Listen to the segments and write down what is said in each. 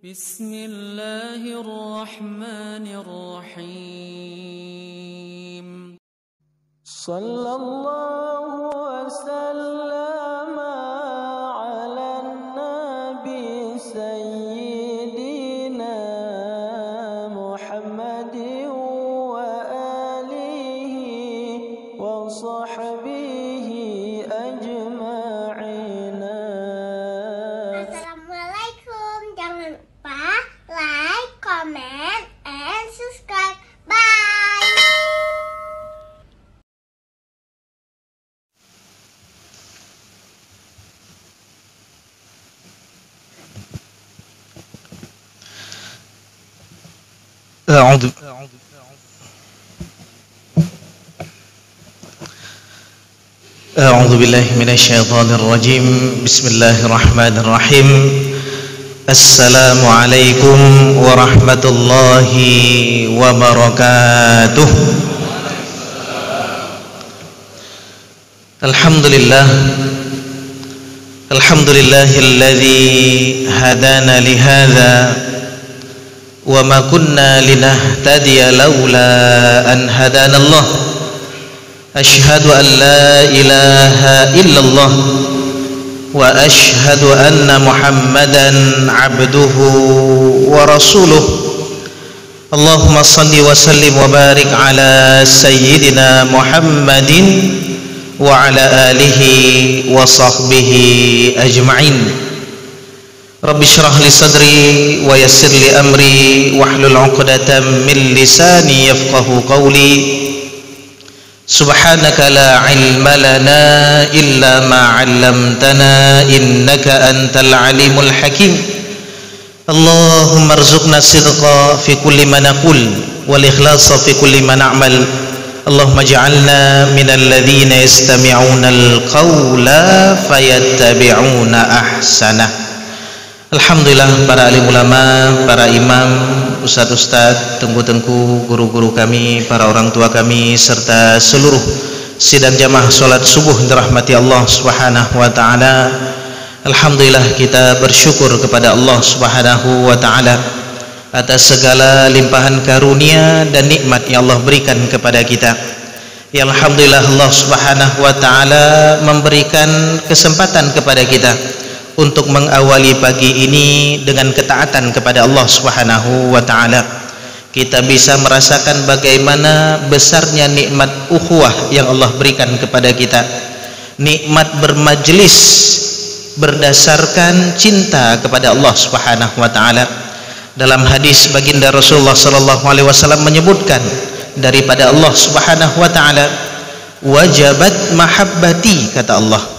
Bismillahirrahmanirrahim. Sallallahu wasallam ala nabi sayyidina Muhammadin wa alihi wa sahbihi ajma'in. Assalamualaikum, jangan lupa like, comment, and subscribe. Bye. أعوذ بالله من الشيطان الرجيم. بسم الله الرحمن الرحيم. السلام عليكم ورحمة الله وبركاته. الحمد لله الذي هدانا لهذا وما كنا لنهتدي لولا أن هدانا الله. أشهد أن لا إله إلا الله وأشهد أن محمدا عبده ورسوله. اللهم صل وسلم وبارك على سيدنا محمد وعلى آله وصحبه أجمعين. رب اشرح لي صدري ويسر لي أمري واحلل عقدة من لساني يفقه قولي. سبحانك لا علم لنا إلا ما علمتنا إنك أنت العليم الحكيم. اللهم ارزقنا الصدق في كل ما نقول والإخلاص في كل ما نعمل. اللهم اجعلنا من الذين يستمعون القول فيتبعون أحسنه. Alhamdulillah, para alim ulama, para imam, ustadz-ustadz, tengku-tengku, guru-guru kami, para orang tua kami, serta seluruh sidang jamaah sholat subuh dirahmati Allah subhanahu wa ta'ala. Alhamdulillah, kita bersyukur kepada Allah subhanahu wa ta'ala atas segala limpahan karunia dan nikmat yang Allah berikan kepada kita. Ya Alhamdulillah, Allah subhanahu wa ta'ala memberikan kesempatan kepada kita untuk mengawali pagi ini dengan ketaatan kepada Allah subhanahu wa ta'ala. Kita bisa merasakan bagaimana besarnya nikmat ukhuwah yang Allah berikan kepada kita. Nikmat bermajlis berdasarkan cinta kepada Allah subhanahu wa ta'ala. Dalam hadis baginda Rasulullah sallallahu alaihi wasallam menyebutkan daripada Allah subhanahu wa ta'ala, wajabat mahabbati, kata Allah,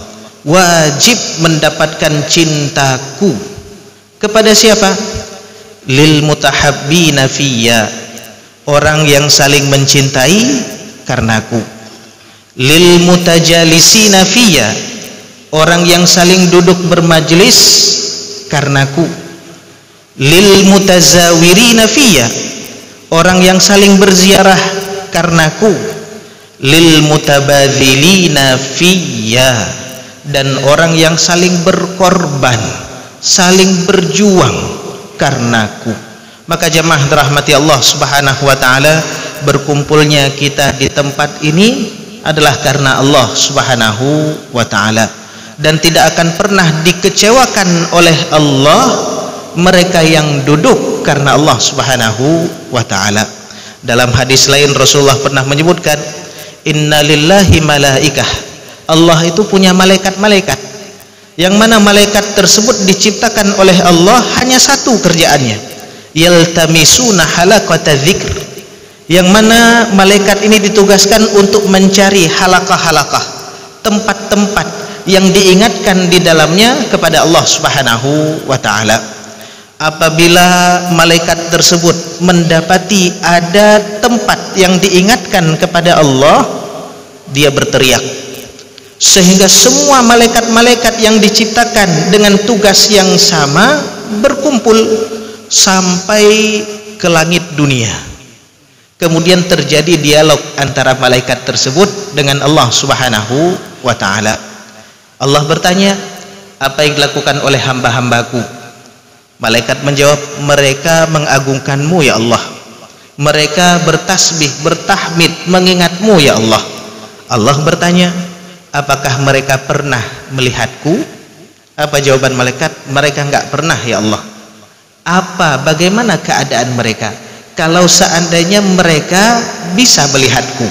wajib mendapatkan cintaku. Kepada siapa? Lil mutahabbina fiyya, orang yang saling mencintai karenaku. Lil mutajalisina fiyya, orang yang saling duduk bermajlis karenaku. Lil mutazawirina fiyya, orang yang saling berziarah karenaku. Lil mutabadzilina fiyya, dan orang yang saling berkorban, saling berjuang karenaku. Maka jemaah dirahmati Allah subhanahu wa ta'ala, berkumpulnya kita di tempat ini adalah karena Allah subhanahu wa ta'ala, dan tidak akan pernah dikecewakan oleh Allah mereka yang duduk karena Allah subhanahu wa ta'ala. Dalam hadis lain Rasulullah pernah menyebutkan, inna lillahi malaikah, Allah itu punya malaikat-malaikat, yang mana malaikat tersebut diciptakan oleh Allah hanya satu kerjaannya, yaltamisuna halaqata dzikr, yang mana malaikat ini ditugaskan untuk mencari halaqah-halaqah, tempat-tempat yang diingatkan di dalamnya kepada Allah subhanahu wa ta'ala. Apabila malaikat tersebut mendapati ada tempat yang diingatkan kepada Allah, dia berteriak, sehingga semua malaikat-malaikat yang diciptakan dengan tugas yang sama berkumpul sampai ke langit dunia. Kemudian terjadi dialog antara malaikat tersebut dengan Allah subhanahu wa ta'ala. Allah bertanya, apa yang dilakukan oleh hamba-hambaku? Malaikat menjawab, mereka mengagungkanmu ya Allah, mereka bertasbih, bertahmid, mengingatmu ya Allah. Allah bertanya, apakah mereka pernah melihatku? Apa jawaban malaikat? Mereka enggak pernah ya Allah. Bagaimana keadaan mereka kalau seandainya mereka bisa melihatku?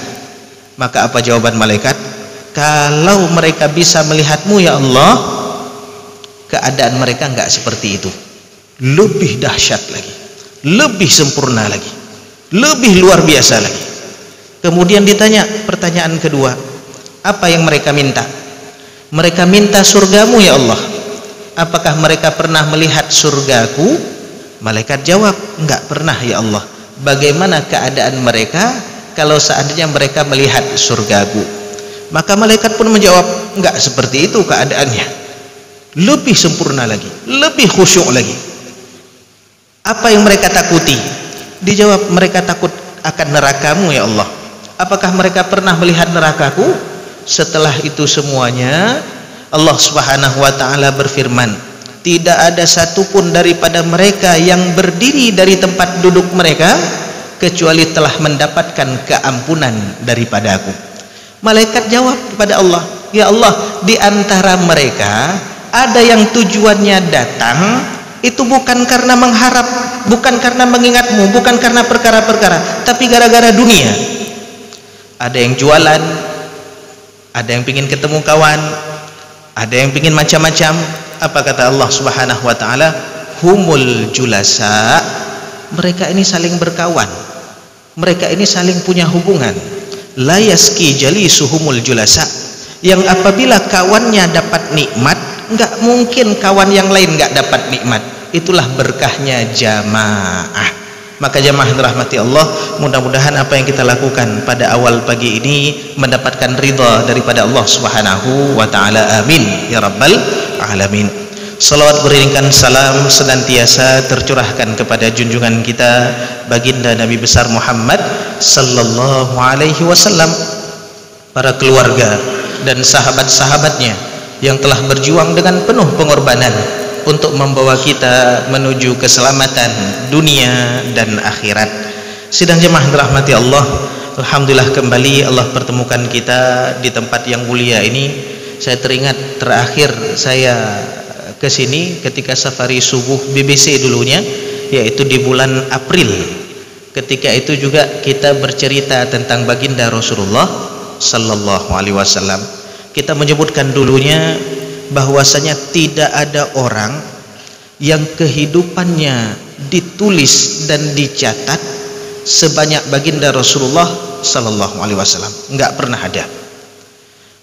Maka apa jawaban malaikat? Kalau mereka bisa melihatmu ya Allah, keadaan mereka enggak seperti itu, lebih dahsyat lagi, lebih sempurna lagi, lebih luar biasa lagi. Kemudian ditanya pertanyaan kedua, apa yang mereka minta? Mereka minta surgamu ya Allah, apakah mereka pernah melihat surgaku? Malaikat jawab, enggak pernah ya Allah. Bagaimana keadaan mereka kalau seandainya mereka melihat surgaku? Maka malaikat pun menjawab, enggak seperti itu keadaannya, lebih sempurna lagi, lebih khusyuk lagi. Apa yang mereka takuti? Dijawab, mereka takut akan nerakamu ya Allah. Apakah mereka pernah melihat nerakaku? Setelah itu semuanya Allah Subhanahu wa ta'ala berfirman, tidak ada satupun daripada mereka yang berdiri dari tempat duduk mereka kecuali telah mendapatkan keampunan daripada aku. Malaikat jawab kepada Allah, ya Allah, di antara mereka ada yang tujuannya datang itu bukan karena mengharap, bukan karena mengingatmu, bukan karena perkara-perkara, tapi gara-gara dunia. Ada yang jualan, ada yang ingin ketemu kawan, ada yang ingin macam-macam. Apa kata Allah Subhanahu wa ta'ala? Humul julasa. Mereka ini saling berkawan, mereka ini saling punya hubungan. La yaski jalisuhumul julasa, yang apabila kawannya dapat nikmat, enggak mungkin kawan yang lain enggak dapat nikmat. Itulah berkahnya jamaah. Maka jamaah dirahmati Allah, mudah-mudahan apa yang kita lakukan pada awal pagi ini mendapatkan ridha daripada Allah Subhanahu wa ta'ala. Amin ya rabbal alamin. Salawat beriringkan salam senantiasa tercurahkan kepada junjungan kita baginda Nabi besar Muhammad sallallahu alaihi wasallam, para keluarga dan sahabat-sahabatnya yang telah berjuang dengan penuh pengorbanan untuk membawa kita menuju keselamatan dunia dan akhirat. Sidang jemaah dirahmati Allah, alhamdulillah kembali Allah pertemukan kita di tempat yang mulia ini. Saya teringat terakhir saya ke sini ketika safari subuh BBC dulunya, yaitu di bulan April. Ketika itu juga kita bercerita tentang baginda Rasulullah sallallahu alaihi wasallam. Kita menyebutkan dulunya bahwasanya tidak ada orang yang kehidupannya ditulis dan dicatat sebanyak baginda Rasulullah sallallahu alaihi wasallam. Enggak pernah ada.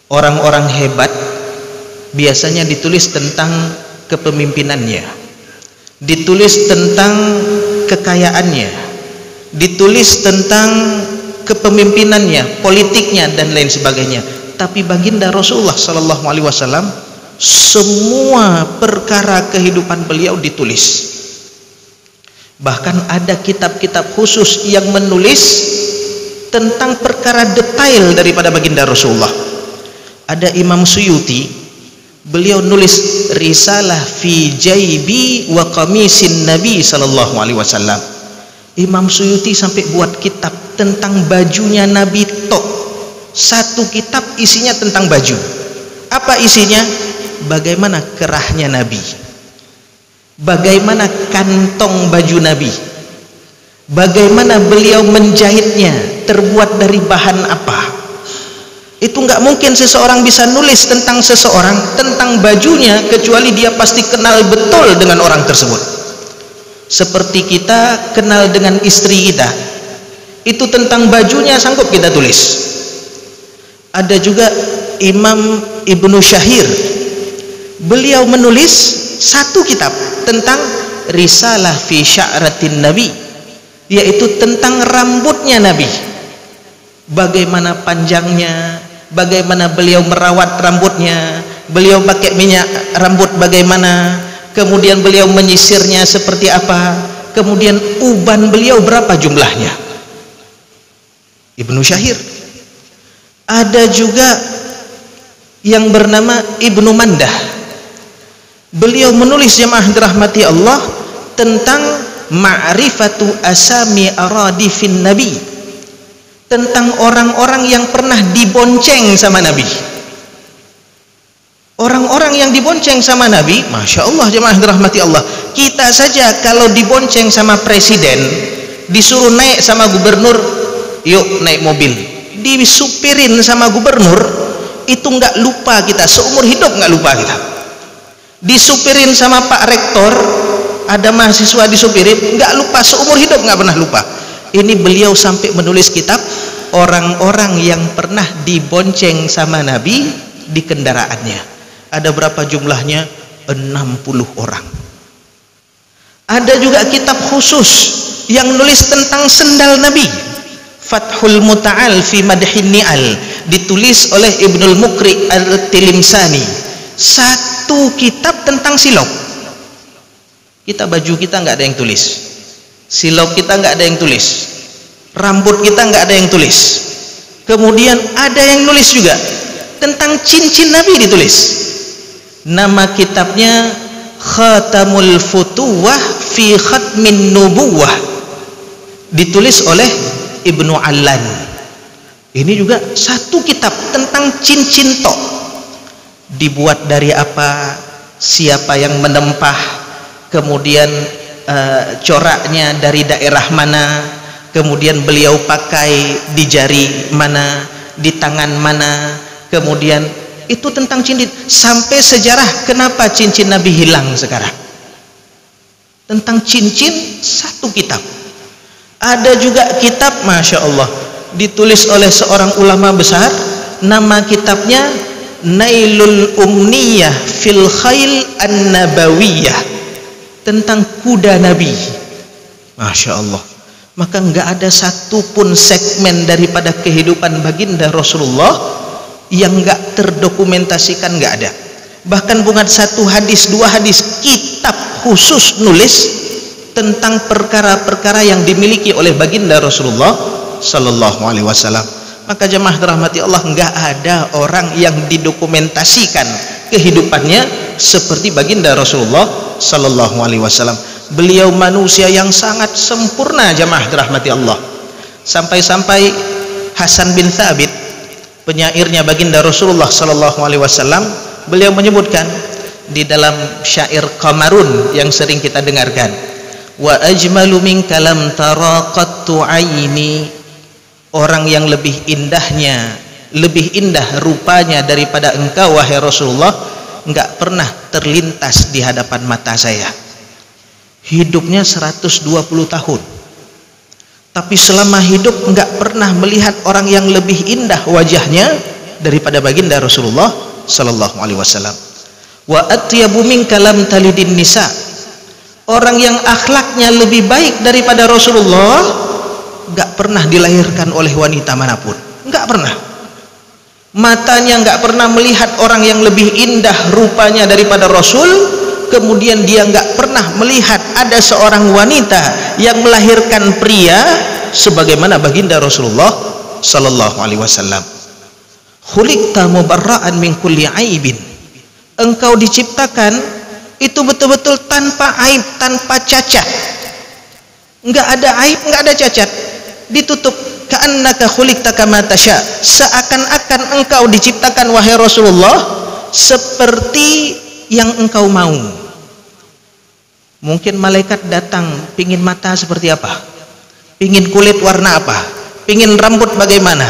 Orang-orang hebat biasanya ditulis tentang kepemimpinannya, ditulis tentang kekayaannya, ditulis tentang kepemimpinannya, politiknya dan lain sebagainya. Tapi baginda Rasulullah sallallahu alaihi wasallam, semua perkara kehidupan beliau ditulis. Bahkan ada kitab-kitab khusus yang menulis tentang perkara detail daripada baginda Rasulullah. Ada Imam Suyuti, beliau nulis risalah fi jaibi wa qamisin Nabi sallallahu alaihi wasallam. Imam Suyuti sampai buat kitab tentang bajunya Nabi tok. Satu kitab isinya tentang baju. Apa isinya? Bagaimana kerahnya Nabi, bagaimana kantong baju Nabi, bagaimana beliau menjahitnya, terbuat dari bahan apa. Itu nggak mungkin seseorang bisa nulis tentang seseorang, tentang bajunya, kecuali dia pasti kenal betul dengan orang tersebut. Seperti kita kenal dengan istri kita, itu tentang bajunya sanggup kita tulis. Ada juga Imam Ibnu Syahir, beliau menulis satu kitab tentang risalah fi sya'ratin Nabi, yaitu tentang rambutnya Nabi, bagaimana panjangnya, bagaimana beliau merawat rambutnya, beliau pakai minyak rambut bagaimana, kemudian beliau menyisirnya seperti apa, kemudian uban beliau berapa jumlahnya. Ibnu Syahir. Ada juga yang bernama Ibnu Mandah, beliau menulis jemaah dirahmati Allah tentang ma'rifatu asami aradifin nabi, tentang orang-orang yang pernah dibonceng sama Nabi. Orang-orang yang dibonceng sama Nabi, Masya Allah jemaah dirahmati Allah, kita saja kalau dibonceng sama presiden, disuruh naik sama gubernur, yuk naik mobil, disupirin sama gubernur, itu nggak lupa kita, seumur hidup nggak lupa kita. Disupirin sama Pak Rektor, ada mahasiswa disupirin, nggak lupa, seumur hidup nggak pernah lupa. Ini beliau sampai menulis kitab orang-orang yang pernah dibonceng sama Nabi di kendaraannya. Ada berapa jumlahnya? 60 orang. Ada juga kitab khusus yang nulis tentang sendal Nabi, Fathul Muta'al fi Madhin Ni'al, ditulis oleh Ibnul Mukri Al-Tilimsani. Satu kitab tentang silop. Kita baju kita nggak ada yang tulis, silop kita nggak ada yang tulis, rambut kita nggak ada yang tulis. Kemudian ada yang nulis juga tentang cincin Nabi, ditulis. Nama kitabnya Khatamul Futuwah fi Khatmin Nubuwah, ditulis oleh Ibnu Allan. Ini juga satu kitab tentang cincin tok. Dibuat dari apa, siapa yang menempah, kemudian coraknya dari daerah mana, kemudian beliau pakai di jari mana, di tangan mana, kemudian itu tentang cincin, sampai sejarah kenapa cincin Nabi hilang sekarang. Tentang cincin satu kitab. Ada juga kitab, Masya Allah, ditulis oleh seorang ulama besar, nama kitabnya Nailul Umniyah fil Khail An-Nabawiyah, tentang kuda Nabi. Masya Allah. Maka nggak ada satupun segmen daripada kehidupan baginda Rasulullah yang nggak terdokumentasikan, nggak ada. Bahkan bukan satu hadis, dua hadis, kitab khusus nulis tentang perkara-perkara yang dimiliki oleh baginda Rasulullah Sallallahu Alaihi Wasallam. Maka jemaah dirahmati Allah, nggak ada orang yang didokumentasikan kehidupannya seperti baginda Rasulullah Sallallahu Alaihi Wasallam. Beliau manusia yang sangat sempurna, jemaah dirahmati Allah. Sampai-sampai Hasan bin Thabit, penyairnya baginda Rasulullah Sallallahu Alaihi Wasallam, beliau menyebutkan di dalam syair Qamarun yang sering kita dengarkan, wa ajmalu minka lam tara qattu aini, orang yang lebih indah rupanya daripada engkau wahai Rasulullah enggak pernah terlintas di hadapan mata saya. Hidupnya 120 tahun, tapi selama hidup enggak pernah melihat orang yang lebih indah wajahnya daripada baginda Rasulullah Sallallahu Alaihi Wasallam. Wa atyabu minka lam talidin nisa, orang yang akhlaknya lebih baik daripada Rasulullah enggak pernah dilahirkan oleh wanita manapun, enggak pernah. Matanya enggak pernah melihat orang yang lebih indah rupanya daripada Rasul. Kemudian dia enggak pernah melihat ada seorang wanita yang melahirkan pria sebagaimana baginda Rasulullah Sallallahu Alaihi Wasallam. Khuliqta mubarra'an min kulli aibin, engkau diciptakan itu betul-betul tanpa aib, tanpa cacat, enggak ada aib, enggak ada cacat, ditutup. Ka'annaka khuliqta kama tasya, seakan-akan engkau diciptakan wahai Rasulullah seperti yang engkau mau. Mungkin malaikat datang pingin mata seperti apa, pingin kulit warna apa, pingin rambut bagaimana,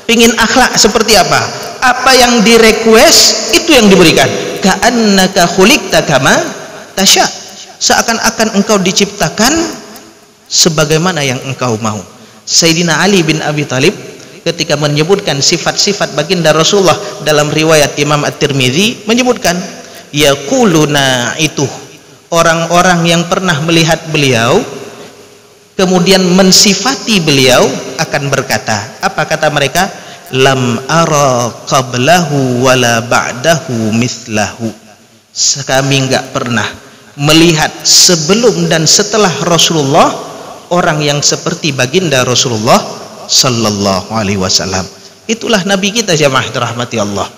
pingin akhlak seperti apa yang direquest itu yang diberikan. Ka'annaka khuliqta kama tasya, seakan-akan engkau diciptakan sebagaimana yang engkau mau. Sayyidina Ali bin Abi Thalib ketika menyebutkan sifat-sifat baginda Rasulullah dalam riwayat Imam At-Tirmidzi menyebutkan, yaquluna, itu orang-orang yang pernah melihat beliau kemudian mensifati beliau akan berkata, apa kata mereka? Lam ara qablahu wala ba'dahu mithlahu, kami enggak pernah melihat sebelum dan setelah Rasulullah orang yang seperti baginda Rasulullah Sallallahu Alaihi Wasallam. Itulah Nabi kita jemaah dirahmati Allah.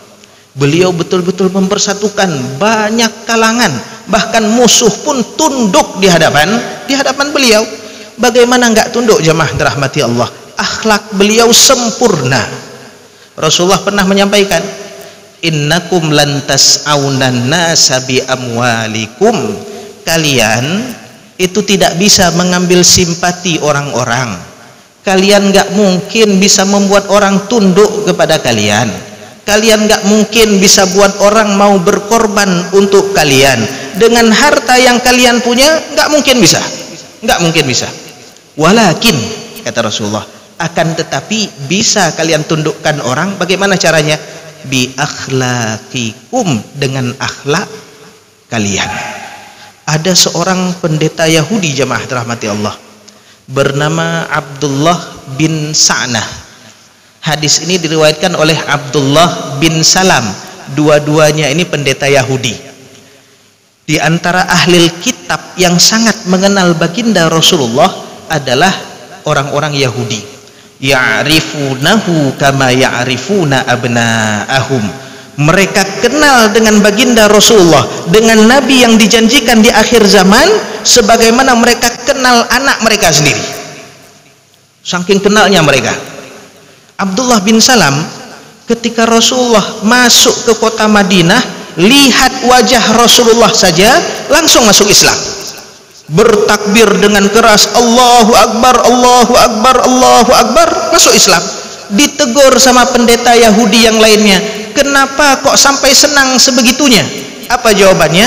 Beliau betul-betul mempersatukan banyak kalangan, bahkan musuh pun tunduk di hadapan beliau. Bagaimana enggak tunduk jemaah dirahmati Allah? Akhlak beliau sempurna. Rasulullah pernah menyampaikan, innakum lan tas'aunan nasa bi amwalikum. Kalian itu tidak bisa mengambil simpati orang-orang. Kalian enggak mungkin bisa membuat orang tunduk kepada kalian. Kalian enggak mungkin bisa buat orang mau berkorban untuk kalian. Dengan harta yang kalian punya enggak mungkin bisa. Enggak mungkin bisa. Walakin, kata Rasulullah, akan tetapi bisa kalian tundukkan orang. Bagaimana caranya? Bi akhlaqikum, dengan akhlak kalian. Ada seorang pendeta Yahudi jemaah dirahmati Allah, bernama Abdullah bin Sa'nah. Hadis ini diriwayatkan oleh Abdullah bin Salam. Dua-duanya ini pendeta Yahudi. Di antara ahli kitab yang sangat mengenal baginda Rasulullah adalah orang-orang Yahudi. Ya'rifunahu kama ya'rifuna abna'ahum. Mereka kenal dengan baginda Rasulullah, dengan nabi yang dijanjikan di akhir zaman, sebagaimana mereka kenal anak mereka sendiri. Saking kenalnya mereka. Abdullah bin Salam, ketika Rasulullah masuk ke kota Madinah, lihat wajah Rasulullah saja langsung masuk Islam. Bertakbir dengan keras, Allahu Akbar, Allahu Akbar, Allahu Akbar, masuk Islam. Ditegur sama pendeta Yahudi yang lainnya, kenapa kok sampai senang sebegitunya? Apa jawabannya?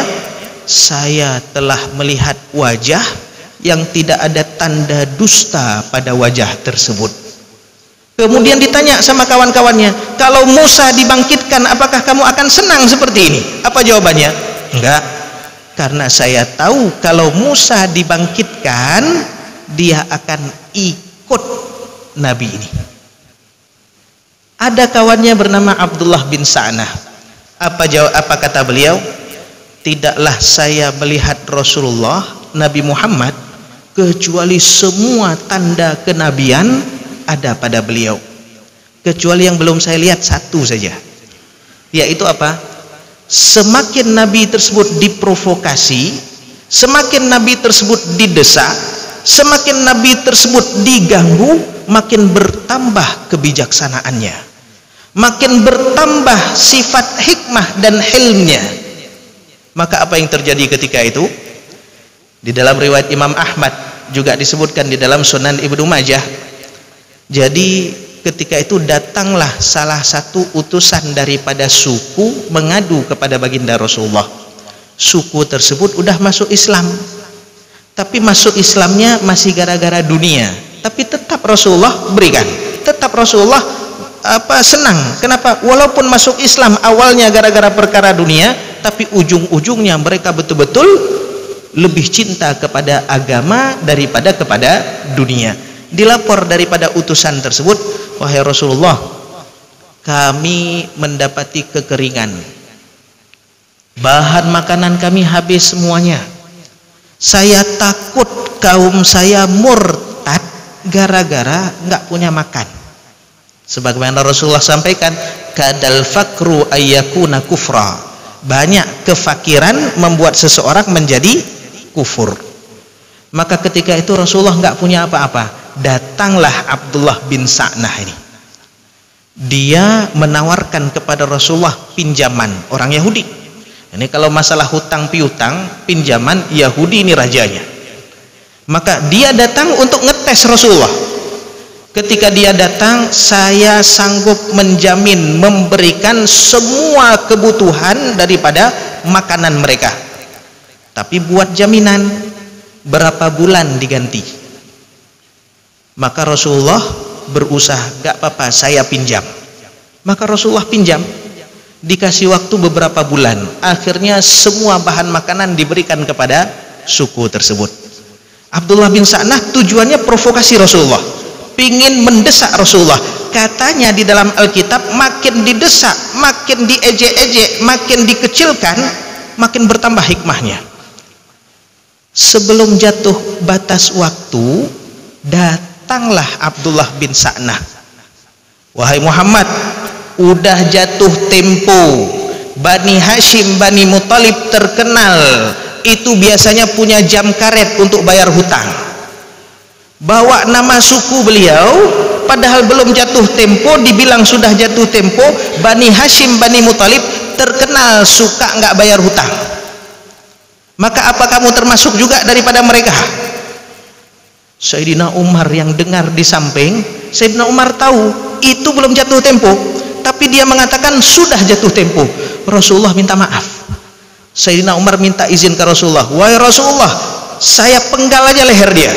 Saya telah melihat wajah yang tidak ada tanda dusta pada wajah tersebut. Kemudian ditanya sama kawan-kawannya, kalau Musa dibangkitkan, apakah kamu akan senang seperti ini? Apa jawabannya? Enggak, karena saya tahu kalau Musa dibangkitkan, dia akan ikut nabi ini. Ada kawannya bernama Abdullah bin Sa'nah. Apa kata beliau? Tidaklah saya melihat Rasulullah Nabi Muhammad kecuali semua tanda kenabian ada pada beliau, kecuali yang belum saya lihat satu saja, yaitu apa? Semakin nabi tersebut diprovokasi, semakin nabi tersebut didesak, semakin nabi tersebut diganggu, makin bertambah kebijaksanaannya, makin bertambah sifat hikmah dan hilmnya. Maka apa yang terjadi ketika itu? Di dalam riwayat Imam Ahmad, juga disebutkan di dalam Sunan Ibnu Majah. Jadi ketika itu datanglah salah satu utusan daripada suku mengadu kepada baginda Rasulullah. Suku tersebut udah masuk Islam, tapi masuk Islamnya masih gara-gara dunia. Tapi tetap Rasulullah berikan, tetap Rasulullah senang. Kenapa? Walaupun masuk Islam awalnya gara-gara perkara dunia, tapi ujung-ujungnya mereka betul-betul lebih cinta kepada agama daripada kepada dunia. Dilapor daripada utusan tersebut, wahai Rasulullah, kami mendapati kekeringan, bahan makanan kami habis semuanya. Saya takut kaum saya murtad gara-gara nggak punya makan. Sebagaimana Rasulullah sampaikan, kadal fakru ayyakuna kufra. Banyak kefakiran membuat seseorang menjadi kufur. Maka ketika itu Rasulullah nggak punya apa-apa. Datanglah Abdullah bin Sa'nah ini. Dia menawarkan kepada Rasulullah pinjaman, orang Yahudi. Ini kalau masalah hutang piutang, pinjaman Yahudi ini rajanya. Maka dia datang untuk ngetes Rasulullah. Ketika dia datang, saya sanggup menjamin memberikan semua kebutuhan daripada makanan mereka. Tapi buat jaminan berapa bulan diganti. Maka Rasulullah berusaha, gak apa-apa saya pinjam. Maka Rasulullah pinjam, dikasih waktu beberapa bulan. Akhirnya semua bahan makanan diberikan kepada suku tersebut. Abdullah bin Sa'nah tujuannya provokasi Rasulullah, pingin mendesak Rasulullah. Katanya di dalam Alkitab, makin didesak, makin diejek-ejek, makin dikecilkan, makin bertambah hikmahnya. Sebelum jatuh batas waktu, datanglah Abdullah bin Sa'nah. Wahai Muhammad, udah jatuh tempo. Bani Hashim, Bani Muthalib terkenal itu biasanya punya jam karet untuk bayar hutang. Bawa nama suku beliau, padahal belum jatuh tempo, dibilang sudah jatuh tempo. Bani Hashim, Bani Muthalib terkenal suka nggak bayar hutang. Maka apa kamu termasuk juga daripada mereka? Sayyidina Umar yang dengar di samping, Sayyidina Umar tahu itu belum jatuh tempo, tapi dia mengatakan sudah jatuh tempo. Rasulullah minta maaf. Sayyidina Umar minta izin ke Rasulullah, wahai Rasulullah, saya penggal aja leher dia.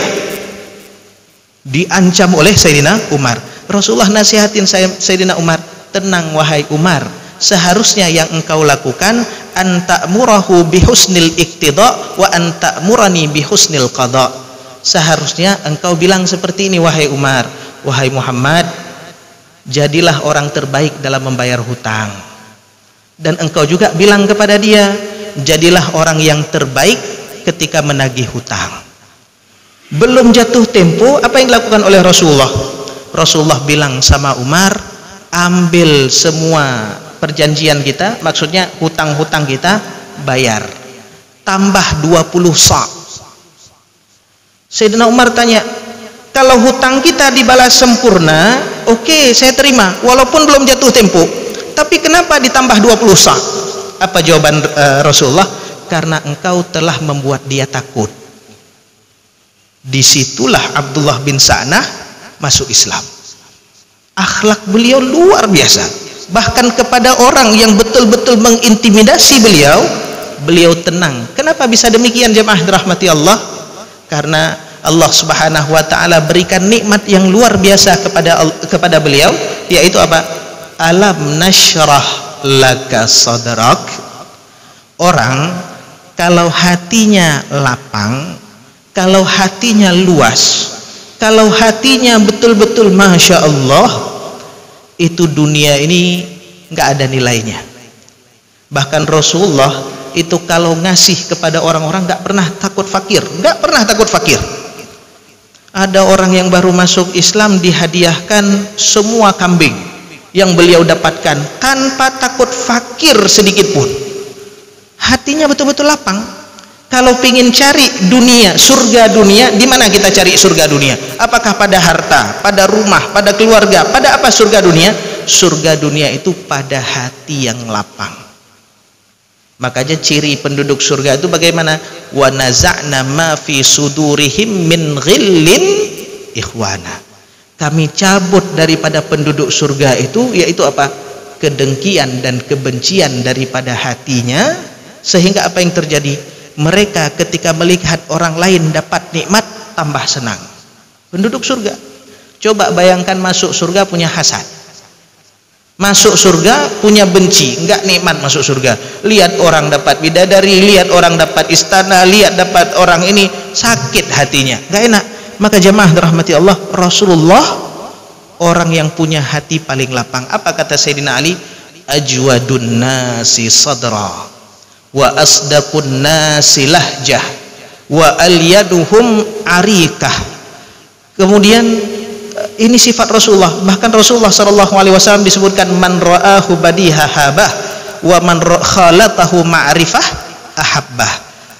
Diancam oleh Sayyidina Umar. Rasulullah nasihatin Sayyidina Umar, tenang wahai Umar, seharusnya yang engkau lakukan anta'murahu bihusnil iqtida wa anta'murani bihusnil qada. Seharusnya engkau bilang seperti ini, wahai Umar, wahai Muhammad, jadilah orang terbaik dalam membayar hutang. Dan engkau juga bilang kepada dia, jadilah orang yang terbaik ketika menagih hutang. Belum jatuh tempo, apa yang dilakukan oleh Rasulullah? Rasulullah bilang sama Umar, ambil semua perjanjian kita, maksudnya hutang-hutang kita, bayar, tambah 20 sa'. Sayyidina Umar tanya, kalau hutang kita dibalas sempurna, oke, saya terima walaupun belum jatuh tempo, tapi kenapa ditambah 20 sa'? Apa jawaban Rasulullah? Karena engkau telah membuat dia takut. Disitulah Abdullah bin Sa'nah masuk Islam. Akhlak beliau luar biasa. Bahkan kepada orang yang betul-betul mengintimidasi beliau, beliau tenang. Kenapa bisa demikian jemaah dirahmati Allah? Karena Allah Subhanahu wa taala berikan nikmat yang luar biasa kepada beliau, yaitu apa? Alam nasyrah laka sadrak. Orang kalau hatinya lapang, kalau hatinya luas, kalau hatinya betul-betul Masya Allah, itu dunia ini nggak ada nilainya. Bahkan Rasulullah itu kalau ngasih kepada orang-orang nggak pernah takut fakir, nggak pernah takut fakir. Ada orang yang baru masuk Islam dihadiahkan semua kambing yang beliau dapatkan tanpa takut fakir sedikit pun. Hatinya betul-betul lapang. Kalau ingin cari dunia, surga dunia, di mana kita cari surga dunia? Apakah pada harta, pada rumah, pada keluarga, pada apa surga dunia? Surga dunia itu pada hati yang lapang. Makanya ciri penduduk surga itu bagaimana? Wa naza'na ma fi sudurihim min ghillin ikhwana. Kami cabut daripada penduduk surga itu, yaitu apa? Kedengkian dan kebencian daripada hatinya, sehingga apa yang terjadi? Mereka ketika melihat orang lain dapat nikmat, tambah senang. Penduduk surga. Coba bayangkan masuk surga punya hasad, masuk surga punya benci, enggak nikmat masuk surga. Lihat orang dapat bidadari, lihat orang dapat istana, lihat dapat orang ini, sakit hatinya, enggak enak. Maka jemaah dirahmati Allah, Rasulullah orang yang punya hati paling lapang. Apa kata Sayyidina Ali? Ajwadun nasi sadra wa asdaqun nasi lahjah wa alyaduhum arikah. Kemudian ini sifat Rasulullah. Bahkan Rasulullah SAW disebutkan man ra'ahu badiha habah wa man khalatahu ma'rifah ahabbah.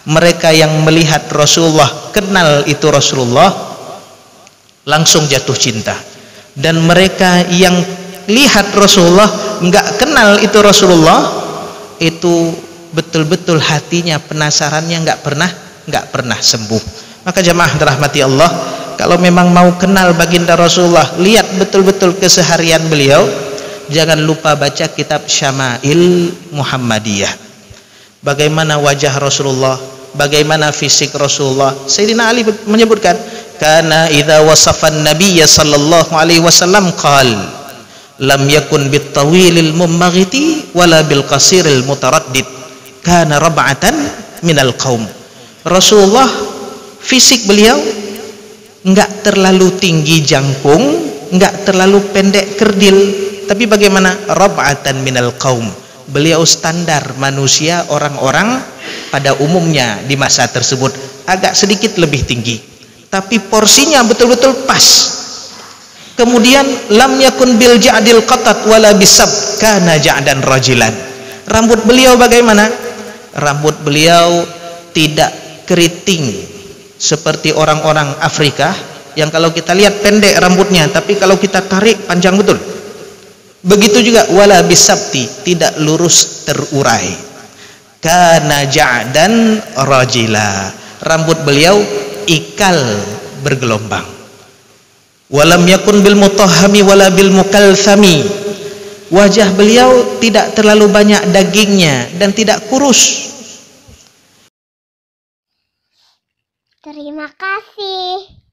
Mereka yang melihat Rasulullah, kenal itu Rasulullah, langsung jatuh cinta. Dan mereka yang lihat Rasulullah, enggak kenal itu Rasulullah, itu betul-betul hatinya, penasarannya enggak pernah sembuh. Maka jemaah dirahmati Allah, kalau memang mau kenal baginda Rasulullah, lihat betul-betul keseharian beliau. Jangan lupa baca kitab Syama'il Muhammadiyah. Bagaimana wajah Rasulullah, bagaimana fisik Rasulullah. Sayyidina Ali menyebutkan, kana idza wasafan nabiyya sallallahu alaihi wasallam qal lam yakun bit tawilil mummaghiti wala bil qasiril mutaraddid kana rab'atan minal qaum. Rasulullah fisik beliau enggak terlalu tinggi jangkung, enggak terlalu pendek kerdil, tapi bagaimana? Rab'atan minal qaum. Beliau standar manusia, orang-orang pada umumnya di masa tersebut, agak sedikit lebih tinggi, tapi porsinya betul-betul pas. Kemudian lam yakun bil ja'dil qatat wala bisab kana ja'dan rajilan. Rambut beliau bagaimana? Rambut beliau tidak keriting seperti orang-orang Afrika yang kalau kita lihat pendek rambutnya, tapi kalau kita tarik panjang betul. Begitu juga wala bisabti, tidak lurus terurai. Kana ja'dan rajila, rambut beliau ikal bergelombang. Walam yakun bil mutahhami wala bil mukalthami, wajah beliau tidak terlalu banyak dagingnya dan tidak kurus. Terima kasih.